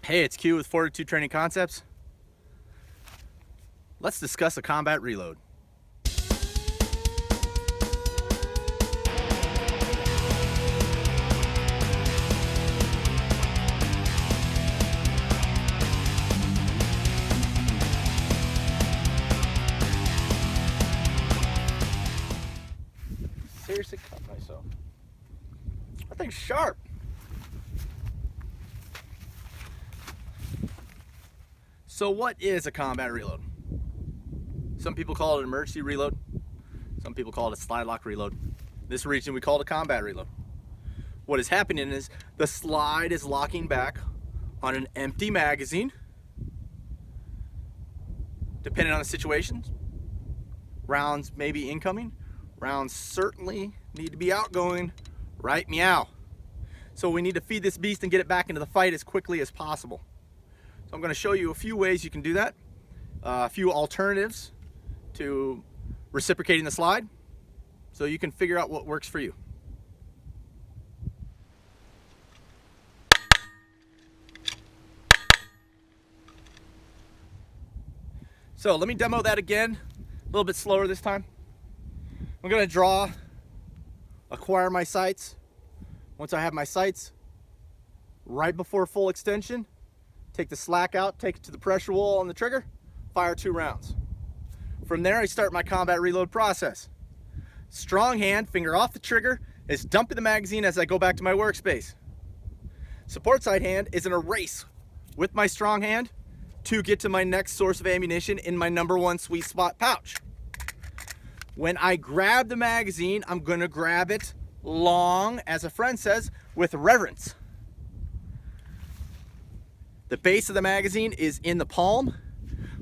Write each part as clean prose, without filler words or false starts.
Hey, it's Q with Fortitude Training Concepts. Let's discuss a combat reload. Seriously cut myself. That thing's sharp. So what is a combat reload? Some people call it an emergency reload. Some people call it a slide lock reload. In this region we call it a combat reload. What is happening is the slide is locking back on an empty magazine. Depending on the situation, rounds may be incoming. Rounds certainly need to be outgoing. Right, meow. So we need to feed this beast and get it back into the fight as quickly as possible. So I'm going to show you a few ways you can do that, a few alternatives to reciprocating the slide, so you can figure out what works for you. So let me demo that again, a little bit slower this time. I'm going to acquire my sights. Once I have my sights, right before full extension, take the slack out, take it to the pressure wall on the trigger, fire 2 rounds. From there, I start my combat reload process. Strong hand, finger off the trigger, is dumping the magazine as I go back to my workspace. Support side hand is in a race with my strong hand to get to my next source of ammunition in my #1 sweet spot pouch. When I grab the magazine, I'm gonna grab it long, as a friend says, with reverence. The base of the magazine is in the palm.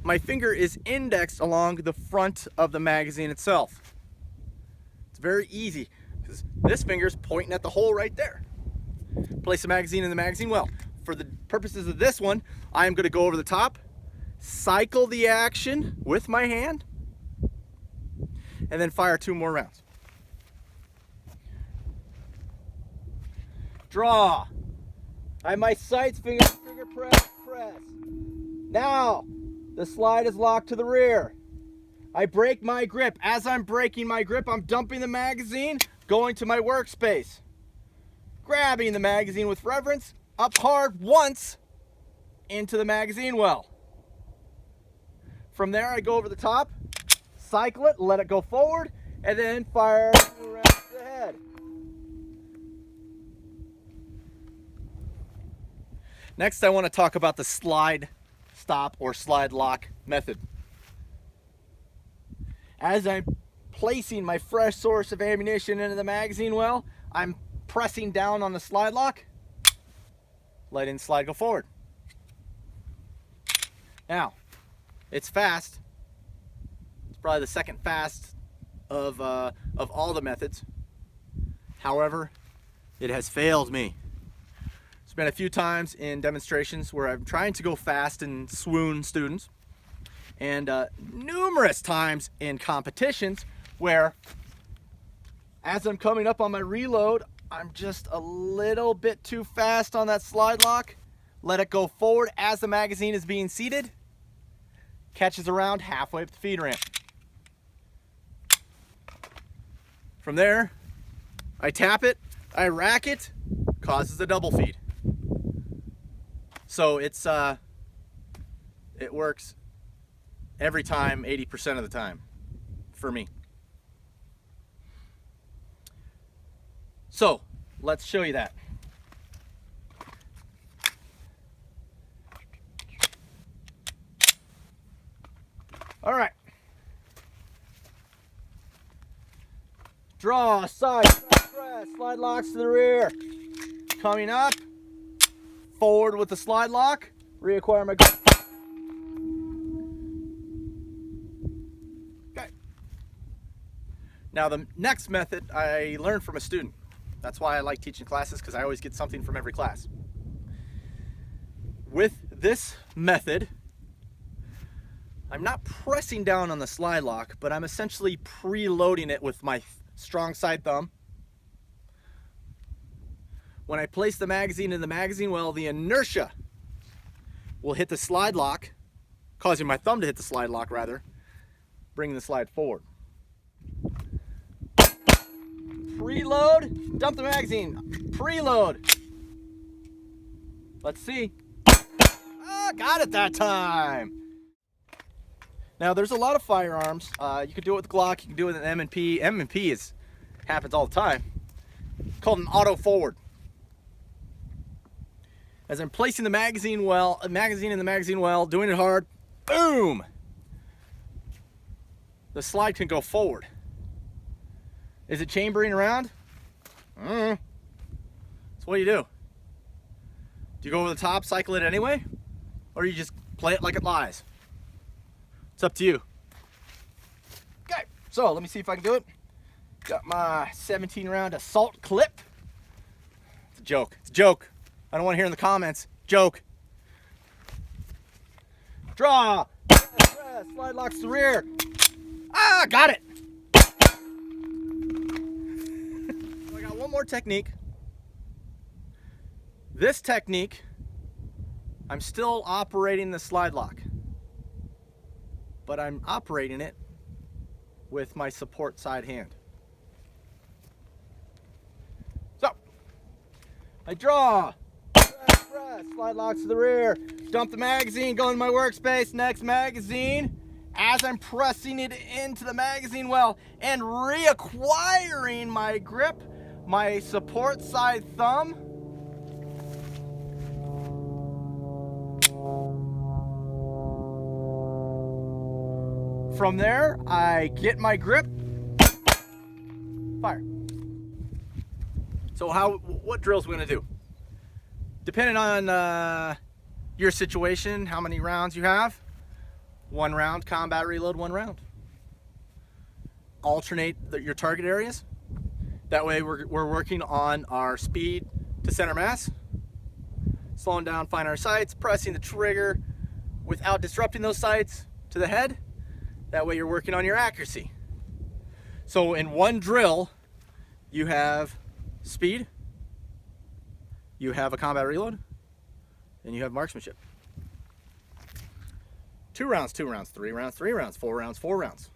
My finger is indexed along the front of the magazine itself. It's very easy because this finger is pointing at the hole right there. Place the magazine in the magazine well. For the purposes of this one, I am going to go over the top, cycle the action with my hand, and then fire 2 more rounds. Draw. I have my sights, finger press. Now, the slide is locked to the rear. I break my grip. As I'm breaking my grip, I'm dumping the magazine, going to my workspace. Grabbing the magazine with reverence, up hard once, into the magazine well. From there, I go over the top, cycle it, let it go forward, and then fire 2 rounds ahead. Next, I want to talk about the slide stop or slide lock method. As I'm placing my fresh source of ammunition into the magazine well, I'm pressing down on the slide lock, letting the slide go forward. Now, it's fast. It's probably the second fast of all the methods. However, it has failed me. There's been a few times in demonstrations where I'm trying to go fast and swoon students, and numerous times in competitions where, as I'm coming up on my reload, I'm just a little bit too fast on that slide lock, let it go forward as the magazine is being seated, catches around halfway up the feed ramp. From there, I tap it, I rack it, causes a double feed. So it works every time, 80% of the time, for me. So let's show you that. All right. Draw, side, press, slide locks to the rear. Coming up, forward with the slide lock, reacquire my grip. Okay. Now the next method I learned from a student. That's why I like teaching classes, because I always get something from every class. With this method, I'm not pressing down on the slide lock, but I'm essentially preloading it with my strong side thumb. When I place the magazine in the magazine well, the inertia will hit the slide lock, causing my thumb to hit the slide lock rather, bringing the slide forward. Preload, dump the magazine. Preload. Let's see. Ah, got it that time. Now there's a lot of firearms. You can do it with Glock, you can do it with an M&P. M&P happens all the time. It's called an auto forward. As I'm placing the magazine in the magazine well, doing it hard, boom! The slide can go forward. Is it chambering around? So what do? Do you go over the top, cycle it anyway? Or do you just play it like it lies? It's up to you. Okay, so let me see if I can do it. Got my 17 round assault clip. It's a joke. It's a joke. I don't want to hear in the comments. Joke. Draw. Press. Slide locks the rear. Ah, got it. So I got one more technique. This technique, I'm still operating the slide lock, but I'm operating it with my support side hand. So, I draw, press, slide locks to the rear, dump the magazine, go into my workspace, next magazine. As I'm pressing it into the magazine well and reacquiring my grip, my support side thumb, from there, I get my grip, fire. So what drills we're gonna do? Depending on your situation, how many rounds you have, 1 round, combat reload, 1 round. Alternate your target areas. That way we're working on our speed to center mass, slowing down, find our sights, pressing the trigger without disrupting those sights to the head. That way you're working on your accuracy. So in one drill, you have speed, you have a combat reload, and you have marksmanship. 2 rounds, 2 rounds, 3 rounds, 3 rounds, 4 rounds, 4 rounds.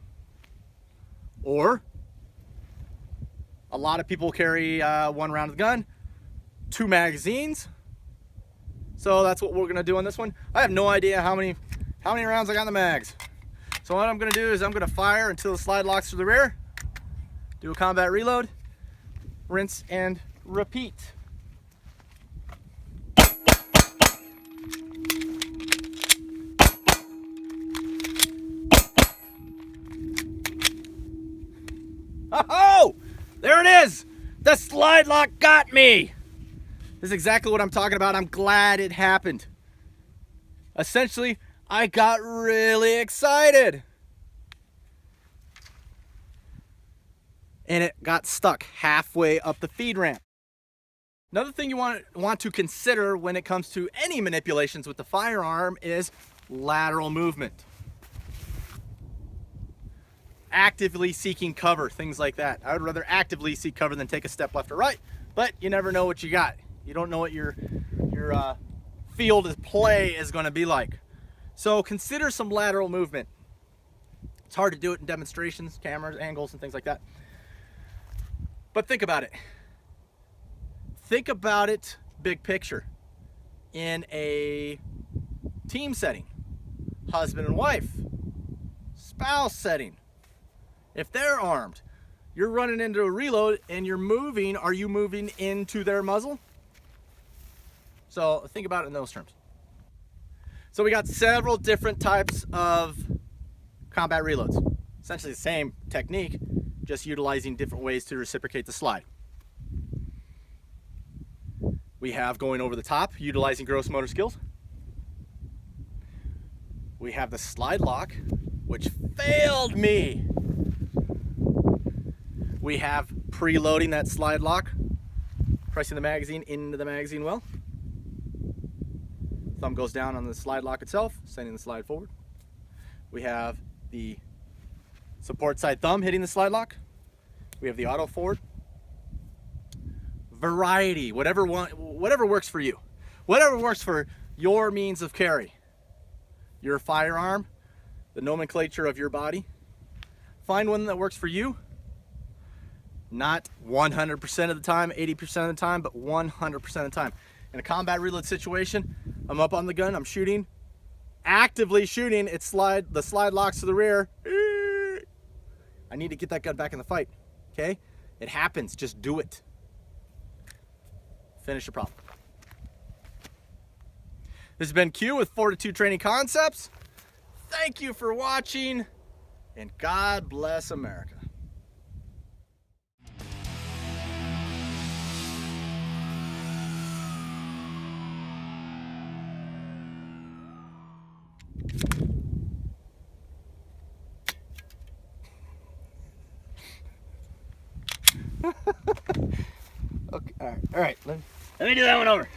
Or a lot of people carry 1 round of the gun, 2 magazines. So that's what we're gonna do on this one. I have no idea how many rounds I got in the mags. So what I'm gonna do is I'm gonna fire until the slide locks to the rear, do a combat reload, rinse and repeat. Oh, there it is. The slide lock got me. This is exactly what I'm talking about. I'm glad it happened. Essentially, I got really excited. And it got stuck halfway up the feed ramp. Another thing you want to consider when it comes to any manipulations with the firearm is lateral movement. Actively seeking cover, things like that. I would rather actively seek cover than take a step left or right, but you never know what you got. You don't know what your field of play is going to be like. So consider some lateral movement. It's hard to do it in demonstrations, cameras, angles, and things like that. But think about it. Think about it big picture. In a team setting, husband and wife, spouse setting. If they're armed, you're running into a reload and you're moving, are you moving into their muzzle? So think about it in those terms. So we got several different types of combat reloads. Essentially the same technique, just utilizing different ways to reciprocate the slide. We have going over the top, utilizing gross motor skills. We have the slide lock, which failed me. We have preloading that slide lock, pressing the magazine into the magazine well. Thumb goes down on the slide lock itself, sending the slide forward. We have the support side thumb hitting the slide lock. We have the auto forward. Variety, whatever works for you. Whatever works for your means of carry. your firearm, the nomenclature of your body. Find one that works for you. Not 100% of the time, 80% of the time, but 100% of the time. In a combat reload situation, I'm up on the gun, I'm shooting, actively shooting, the slide locks to the rear. I need to get that gun back in the fight, okay? It happens, just do it. Finish the problem. This has been Q with Fortitude Training Concepts. Thank you for watching, and God bless America. Okay, all right. Let me do that one over.